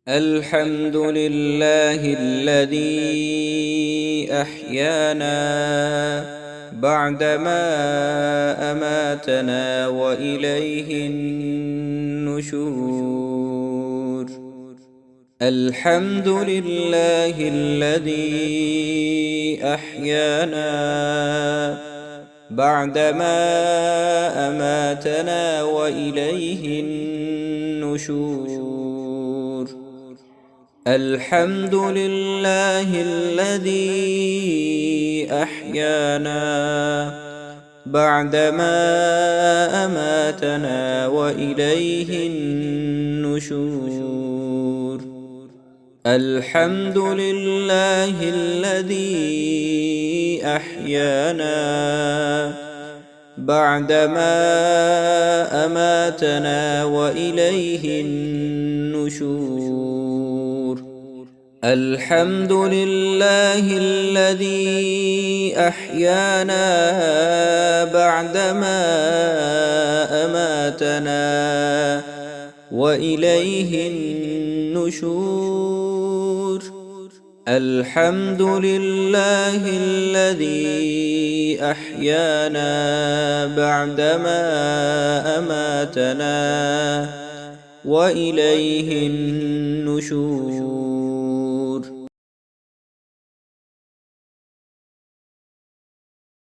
الحمد لله الذي أحيانا بعدما أماتنا وإليه النشور. الحمد لله الذي أحيانا بعدما أماتنا وإليه النشور. الحمد لله الذي أحيانا بعدما أماتنا وإليه النشور. الحمد لله الذي أحيانا بعدما أماتنا وإليه النشور. الحمد لله الذي أحيانا بعدما أماتنا وإليه النشور. الحمد لله الذي أحيانا بعدما أماتنا وإليه النشور.